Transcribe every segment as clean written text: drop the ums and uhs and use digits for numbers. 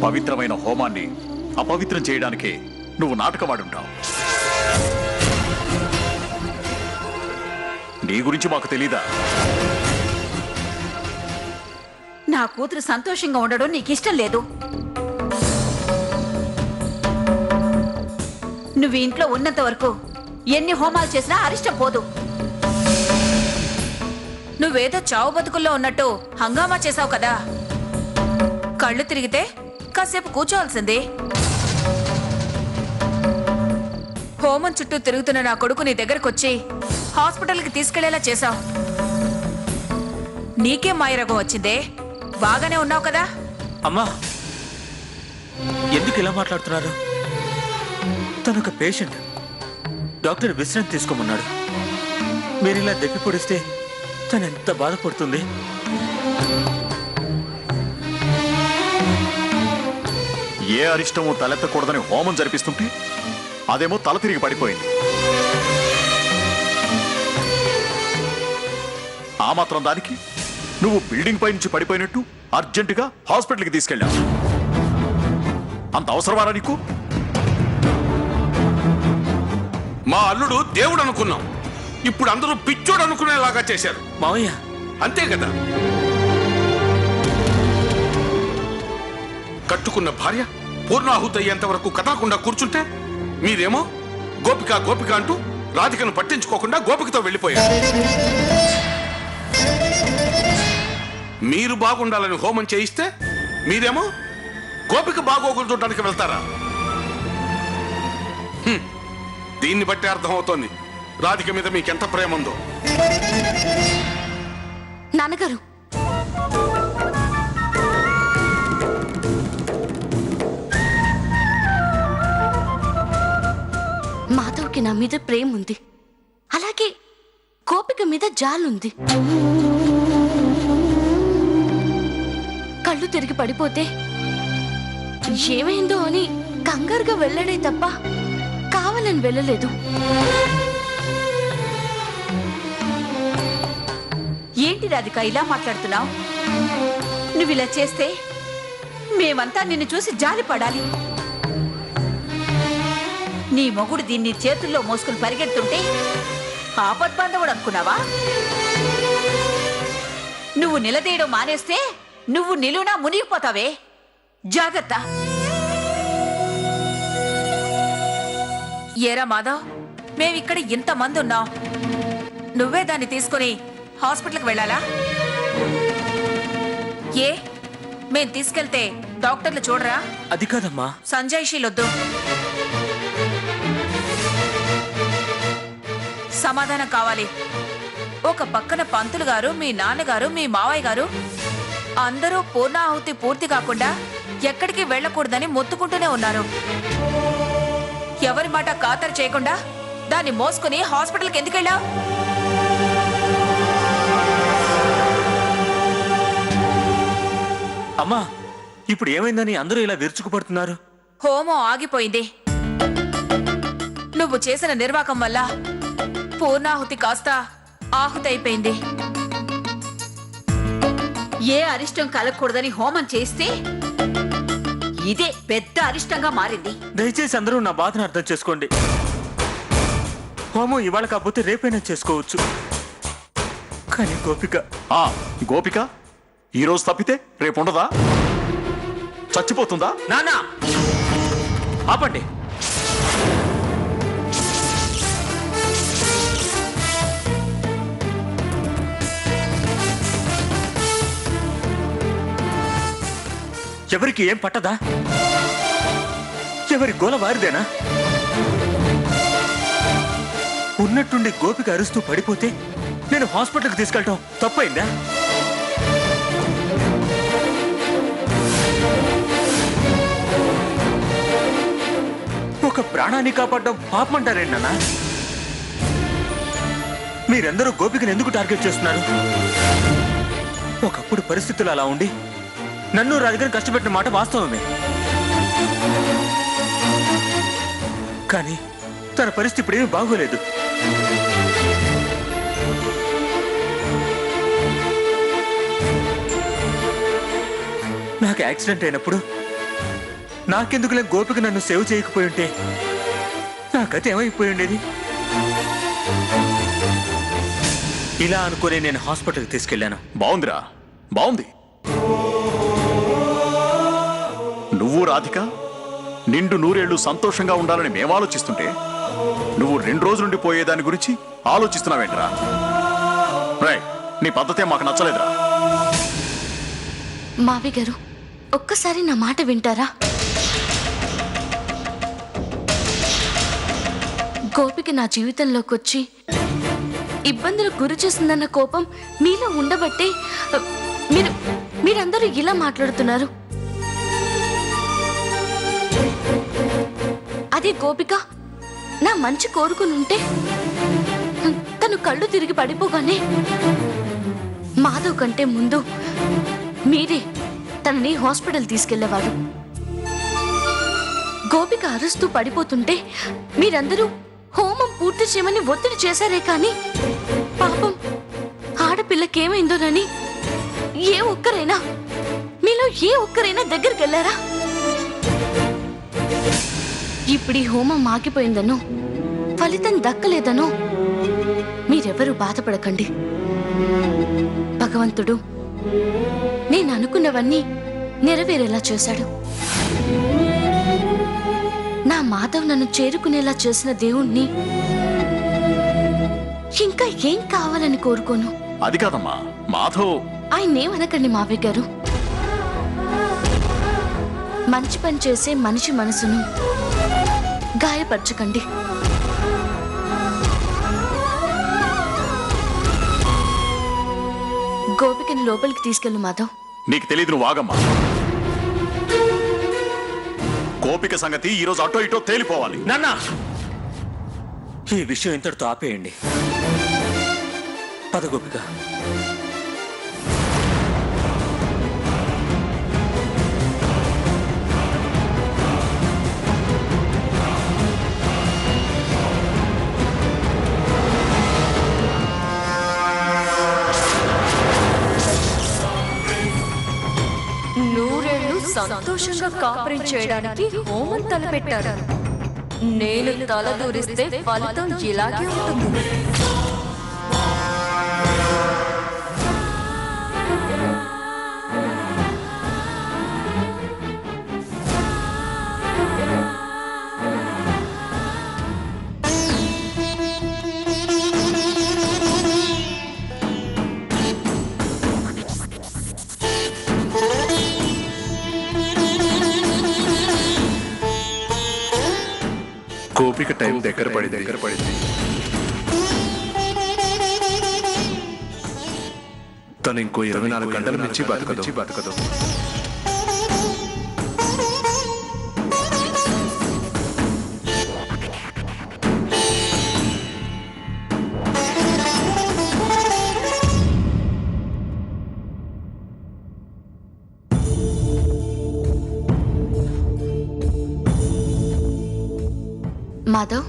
పవిత్రమైన హోమాన్ని అపవిత్రం చేయడానికే నువ్వు నాటకమాడుంటావు. నీ గురించి మాకు తెలీదా? నా కూతురు సంతోషంగా ఉండడం నీకిష్టం లేదు. నువ్వు ఇంట్లో ఉన్నంత వరకు ఎన్ని హోమాలు చేసినా అరిష్టం పోదు. నువ్వేదో చావు బతుకుల్లో ఉన్నట్టు హంగామా చేసావు కదా. కళ్ళు తిరిగితే కాసేపు కూర్చోవాల్సింది. హోమం చుట్టూ తిరుగుతున్న నా కొడుకు నీ దగ్గరకొచ్చి హాస్పిటల్కి తీసుకెళ్లేలా చేశావు. నీకేం మాయరగం వచ్చిందే? బాగానే ఉన్నావు కదా? అమ్మా, ఎందుకు ఇలా మాట్లాడుతున్నారు? తనొక పేషెంట్. డాక్టర్ విశ్రాంతి తీసుకోమన్నాడు. మీరు ఇలా దెప్పి పొడిస్తే తను ఎంత బాధపడుతుంది. ఏ అరిష్టము తలెత్తకూడదని హోమం జరిపిస్తుంటే అదేమో తల తిరిగి పడిపోయింది. ఆ మాత్రం దానికి నువ్వు బిల్డింగ్ పై నుంచి పడిపోయినట్టు అర్జెంటుగా హాస్పిటల్కి తీసుకెళ్ళావు. అంత అవసరమారా నీకు? మా అల్లుడు దేవుడు అనుకున్నాం, ఇప్పుడు అందరూ పిచ్చోడు అనుకునేలాగా చేశారు. మావయ్య, అంతే కదా. కట్టుకున్న భార్య పూర్ణాహుతి అయ్యేంత వరకు కదలకుండా కూర్చుంటే మీరేమో గోపిక గోపిక అంటూ రాధికను పట్టించుకోకుండా గోపికతో వెళ్ళిపోయారు. మీరు బాగుండాలని హోమం చేయిస్తే మీరేమో గోపిక బాగోగులు చూడడానికి వెళ్తారా? దీన్ని బట్టి అర్థమవుతోంది రాధిక మీద మీకెంత ప్రేమ ఉందో. నాన్నగారు, మాధవ్కి నా మీద ప్రేమ ఉంది, అలాగే గోపిక మీద జాలుంది. కళ్ళు తిరిగి పడిపోతే ఏమైందో అని కంగారుగా వెళ్ళడే తప్ప కావాలని వెళ్ళలేదు. ఏంటి రాధిక ఇలా మాట్లాడుతున్నావు? నువ్వు ఇలా చేస్తే మేమంతా నిన్ను చూసి జాలి పడాలి. నీ మొగుడు దీన్ని చేతుల్లో మోసుకుని పరిగెడుతుంటే ఆపద్బాంధవుడు అనుకున్నావా? నువ్వు నిలదీయడం మానేస్తే నువ్వు నిలువునా మునిగిపోతావే. జాగ్రత్త. ఏరా మాధవ్, మేమిక్కడ ఇంతమంది ఉన్నాం, నువ్వే దాన్ని తీసుకుని హాస్పిటల్కి వెళ్ళాలా? ఏ మేం తీసుకెళ్తే డాక్టర్లు చూడరా? అది కాదమ్మా. సంజాయిషీలొద్దు. సమాధానం కావాలి. ఒక పక్కన పంతులు గారు, మీ నాన్నగారు, మీ మావయ్య గారు అందరూ పూర్ణాహుతి పూర్తి కాకుండా ఎక్కడికి వెళ్ళకూడదని మొత్తుకుంటూనే ఉన్నారు. ఎవరి మాట ఖాతరు చేయకుండా దాన్ని మోసుకుని హాస్పిటల్కి ఎందుకు వెళ్ళావు? అమ్మా, ఇప్పుడు ఏమైందని అందరూ ఇలా విరుచుకుపడుతున్నారు? హోమం ఆగిపోయింది. నువ్వు చేసిన నిర్వాకం వల్ల పూర్ణాహుతి కాస్త ఆహుతి అయిపోయింది. ఏ అరిష్టం కలగకూడదని హోమం చేస్తే ఇదే పెద్ద అరిష్టంగా మారింది. దయచేసి అందరూ నా బాధను అర్థం చేసుకోండి. హోమం ఇవాళ కాకపోతే రేపైనా చేసుకోవచ్చు, కానీ గోపిక ఈ రోజు తప్పితే రేపు ఉండదా? చచ్చిపోతుందా? నానా, ఆపండి. ఎవరికి ఏం పట్టదా? ఎవరి గోల వారిదేనా? ఉన్నట్టుండి గోపిక అరుస్తూ పడిపోతే నేను హాస్పిటల్కి తీసుకెళ్ళటం తప్పైందా? ఒక ప్రాణాన్ని కాపాడడం పాపమంటారేంటి నాన్న? మీరందరూ గోపికను ఎందుకు టార్గెట్ చేస్తున్నారు? ఒకప్పుడు పరిస్థితులు అలా ఉండి నన్ను రాధికను కష్టపెట్టిన మాట వాస్తవమే, కానీ తన పరిస్థితి ఇప్పుడేమీ బాగోలేదు. నాకు యాక్సిడెంట్ అయినప్పుడు నాకెందుకులే గోపిక నన్ను సేవ్ చేయకపోయి ఉంటే నా కథ ఏమైపోయి ఉండేది? ఇలా అనుకుని నేను హాస్పిటల్కి తీసుకెళ్ళాను. బాగుందిరా, బాగుంది. నువ్వు రాధిక నిండు నూరేళ్లు సంతోషంగా ఉండాలని మేము ఆలోచిస్తుంటే నువ్వు 2 రోజుల నుండి పోయేదాని గురించి ఆలోచిస్తున్నావేంట్రా? రేయ్, నీ పద్ధతే మాకు నచ్చలేదురా. మావి గారు, ఒక్కసారి నా మాట వింటారా? గోపిక నా జీవితంలోకి వచ్చి ఇబ్బందులకు గురి చేసిందన్న కోపం మీలో ఉండబట్టే మీరందరూ ఇలా మాట్లాడుతున్నారు. అదే గోపిక నా మంచి కోరుకుని ఉంటే తను కళ్ళు తిరిగి పడిపోగానే మాధవ్ కంటే ముందు మీరే తనని హాస్పిటల్ తీసుకెళ్లేవారు. గోపిక అరుస్తూ పడిపోతుంటే మీరందరూ హోమం పూర్తి చేయమని ఒత్తిడి చేశారే కానీ పాపం ఆడపిల్లకేమైందోనని మీలో ఏ ఒక్కరైనా దగ్గరికి వెళ్ళారా? ఇప్పుడు ఈ హోమం ఆగిపోయిందనో ఫలితం దక్కలేదనో మీరెవరూ బాధపడకండి. భగవంతుడు నేను అనుకున్నవన్నీ నెరవేరేలా చేశాడు. నా మాధవ్ నన్ను చేరుకునేలా చేసిన దేవుణ్ణి ఇంకా ఏం కావాలని కోరుకోను. అది కాదమ్మా, మాధవ్ ఆయన్నేమనకండి మావయ్య గారు. మంచి పని చేసే మనిషి మనసును గాయపరచకండి. గోపికని లోపలికి తీసుకెళ్ళు మాధవ్. నీకు తెలియదు, నువ్వు ఆగమ్మా. గోపిక సంగతి ఈరోజు అటో ఇటో తేలిపోవాలి. నాన్న, ఈ విషయం ఇంతటితో ఆపేయండి. పద గోపిక. నూరేళ్లు సంతోషంగా కాపురం చేయడానికి హోమం తలపెట్టారు. నేను తలదూరిస్తే ఫలితం ఇలాగే ఉంటుంది. గోపిక టైం దగ్గర పడింది. తను ఇంకో 24 గంటల నుంచి బతకదు. మాధవ్,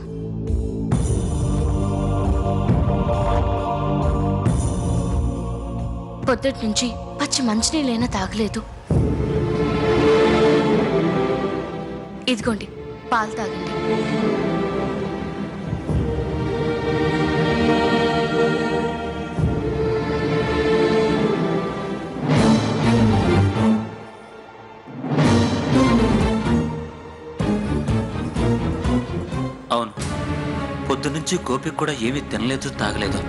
పొద్దుటి నుంచి పచ్చి మంచినీళ్ళైనా తాగలేదు. ఇదిగోండి, పాలు తాగండి. అవును, పొద్దునుంచి గోపిక కూడా ఏమీ తినలేదు, తాగలేదు.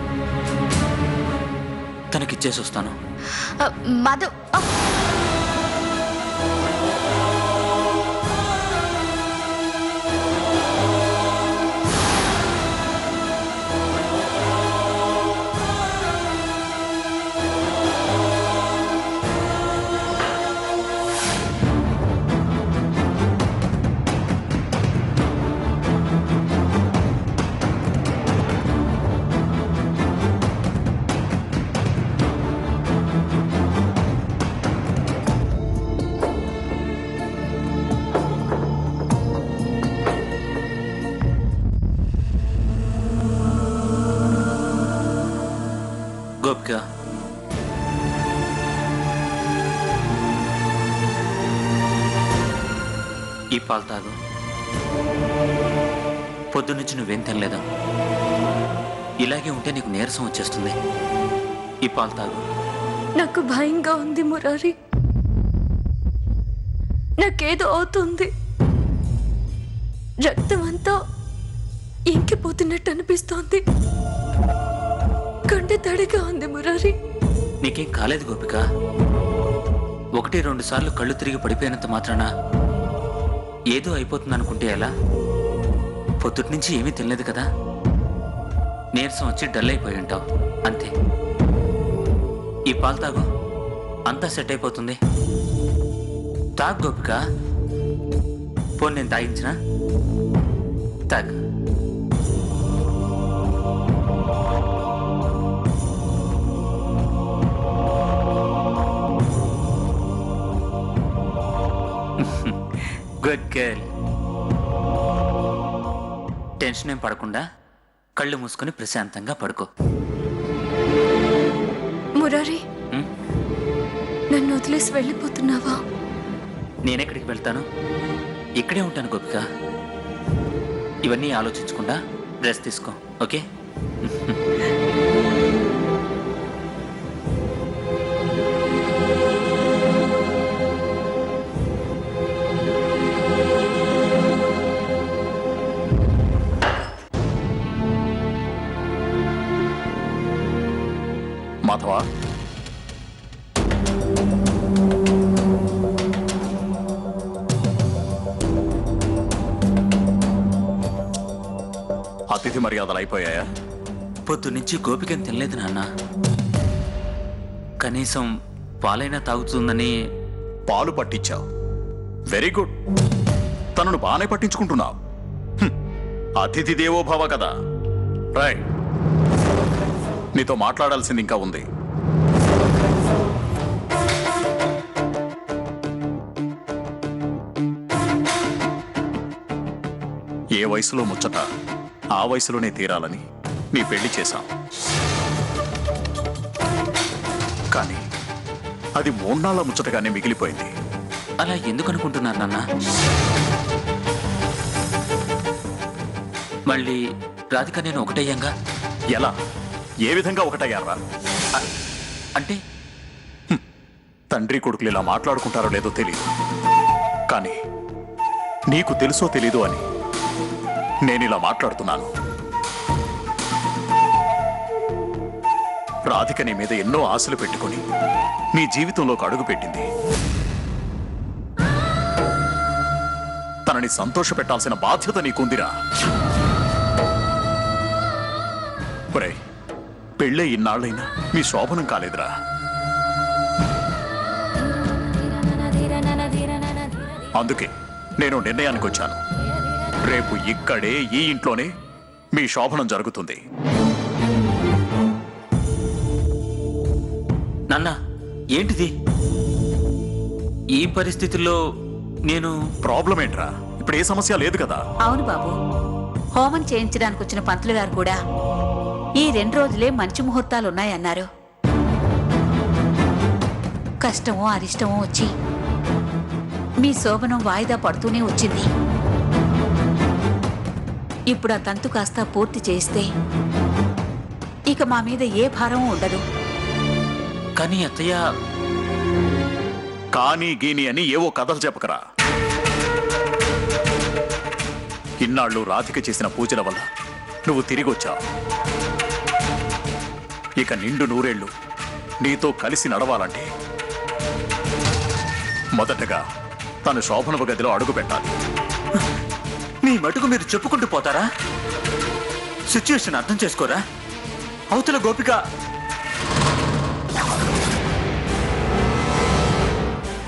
తనకిచ్చేసి వస్తాను. మాధవ్, గోపిక, ఈ పాలు తాగు. పొద్దున్నుంచి నువ్వేం తినలేదు. ఇలాగే ఉంటే నీకు నీరసం వచ్చేస్తుంది. ఈ పాలు తాగు. నాకు భయంగా ఉంది మురారి. నాకేదో అవుతుంది. రక్తం అంతా ఇంకిపోతున్నట్టు అనిపిస్తోంది. కంటి తడిగా ఉంది మురారి. నీకేం కాలేదు గోపిక. 1-2 సార్లు కళ్ళు తిరిగి పడిపోయినంత మాత్రాన ఏదో అయిపోతుంది అనుకుంటే ఎలా? పొద్దుటి నుంచి ఏమీ తినలేదు కదా. నీరసం వచ్చి డల్ అయిపోయి ఉంటావు అంతే. ఈ పాలు తాగు, అంతా సెట్ అయిపోతుంది. తాగు గోపిక. పోనీ నేను తాగించినా? తాగు. Good girl. టెన్షన్ ఏం పడకుండా కళ్ళు మూసుకొని ప్రశాంతంగా పడుకో. మురారి, నన్ను వదిలేసి వెళ్ళిపోతున్నావా? నేనెక్కడికి వెళ్తాను? ఇక్కడే ఉంటాను గోపిక. ఇవన్నీ ఆలోచించకుండా రెస్ట్ తీసుకో, ఓకే? మాధవా, అతిథి మర్యాదలు అయిపోయాయా? పొద్దున్నుంచి గోపికం తినలేదు నాన్న. కనీసం పాలైనా తాగుతుందని. పాలు పట్టించావు, వెరీ గుడ్. తనను బాగానే పట్టించుకుంటున్నావు. అతిథి దేవోభవ కదా. రై, నీతో మాట్లాడాల్సింది ఇంకా ఉంది. ఏ వయసులో ముచ్చట ఆ వయసులోనే తీరాలని నీ పెళ్లి చేశాం. కానీ అది 3 నాళ్ల ముచ్చటగానే మిగిలిపోయింది. అలా ఎందుకు అనుకుంటున్నారు నాన్న? మళ్ళీ రాధిక నేను ఒకటయ్యాంగా. ఎలా, ఏ విధంగా ఒకటయ్యారా? అంటే తండ్రి కొడుకులు ఇలా మాట్లాడుకుంటారో లేదో తెలియదు, కానీ నీకు తెలుసో తెలీదు అని నేనిలా మాట్లాడుతున్నాను. రాధిక నీ మీద ఎన్నో ఆశలు పెట్టుకుని నీ జీవితంలోకి అడుగు పెట్టింది. తనని సంతోష పెట్టాల్సిన బాధ్యత నీకుందిరా. ఒరేయ్, పెళ్ళే ఇన్నాళ్ళైనా మీ శోభనం కాలేదురా. అందుకే నేను నిర్ణయానికి వచ్చాను. రేపు ఇక్కడే ఈ ఇంట్లోనే మీ శోభనం జరుగుతుంది. నాన్న, ఏంటిది? ఈ పరిస్థితుల్లో నేను... ప్రాబ్లం ఏంట్రా? ఇప్పుడు ఏ సమస్య లేదు కదా. అవును బాబు, హోమం చేయించడానికి వచ్చిన పంతులు గారు కూడా ఈ 2 రోజులే మంచి ముహూర్తాలు ఉన్నాయన్నారు. కష్టమో అరిష్టమో వచ్చి మీ శోభనం వాయిదా పడుతూనే వచ్చింది. ఇప్పుడు ఆ తంతు కాస్త పూర్తి చేస్తే ఇక మా మీద ఏ భారం ఉండదు. కానీ అత్తయ్య... కానీ గీని అని ఏవో కథలు చెప్పకరా. ఇన్నాళ్ళు రాధిక చేసిన పూజల వల్ల నువ్వు తిరిగి వచ్చావు. ఇక నిండు 100 ఏళ్ళు నీతో కలిసి నడవాలంటే మొదటగా తను శోభనవ గదిలో అడుగు పెట్టాలి. మీ మటుకు మీరు చెప్పుకుంటూ పోతారా? సిచ్యువేషన్ అర్థం చేసుకోరా? అవతల గోపిక...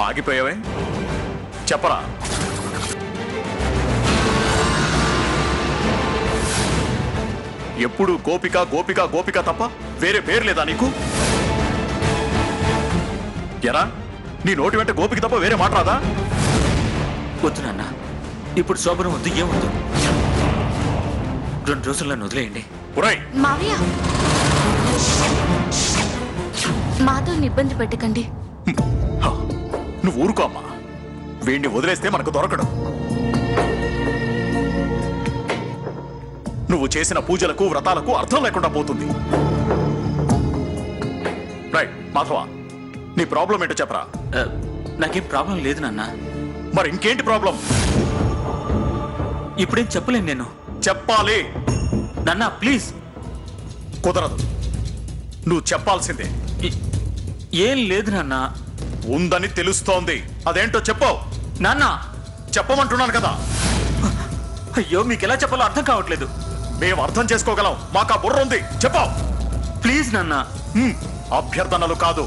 ఆగిపోయావే, చెప్పరా. ఎప్పుడు గోపిక గోపిక గోపిక తప్ప వేరే పేరు లేదా నీకు? ఎరా, నీ నోటి వెంట గోపిక తప్ప వేరే మాట రాదా? వద్దు నాన్న, ఇప్పుడు శోభనం వద్దు, ఏమొద్దు. 2 రోజుల్లో వదిలేయండి. ఒరేయ్, మావయ్య, మాధవ్ని ఇబ్బంది పెట్టకండి. నువ్వు ఊరుకో అమ్మా. వీడిని వదిలేస్తే మనకు దొరకడు. నువ్వు చేసిన పూజలకు వ్రతాలకు అర్థం లేకుండా పోతుంది. రైట్ మాధవ, నీ ప్రాబ్లం ఏంటో చెప్పరా. నాకేం ప్రాబ్లం లేదు నాన్న. మరి ఇంకేంటి ప్రాబ్లం? ఇప్పుడేం చెప్పలేను నేను. చెప్పాలి. నాన్న ప్లీజ్. కుదరదు, నువ్వు చెప్పాల్సిందే. ఏం లేదు నాన్న. ఉందని తెలుస్తోంది, అదేంటో చెప్పావు. నాన్న చెప్పమంటున్నాను కదా. అయ్యో మీకు ఎలా చెప్పాలో అర్థం కావట్లేదు. మేము అర్థం చేసుకోగలం, మాకు ఆ బుర్ర ఉంది. చెప్పావు. ప్లీజ్ నాన్న. అభ్యర్థనలు కాదు,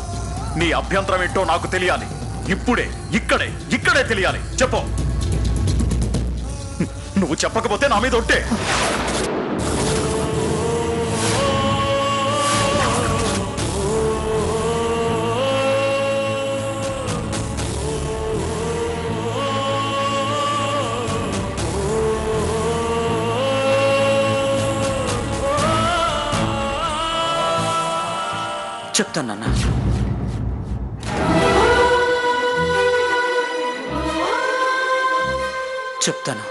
నీ అభ్యంతరం ఏంటో నాకు తెలియాలి. ఇప్పుడే ఇక్కడే తెలియాలి. చెప్పు. నువ్వు చెప్పకపోతే నా మీద ఒట్టే. చెప్తాను నాన్న. చెప్తాను.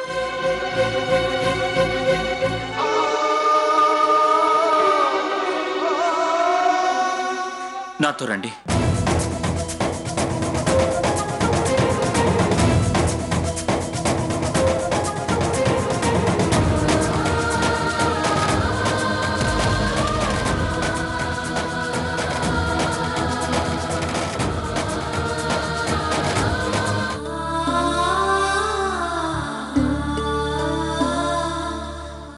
నాతో రండి.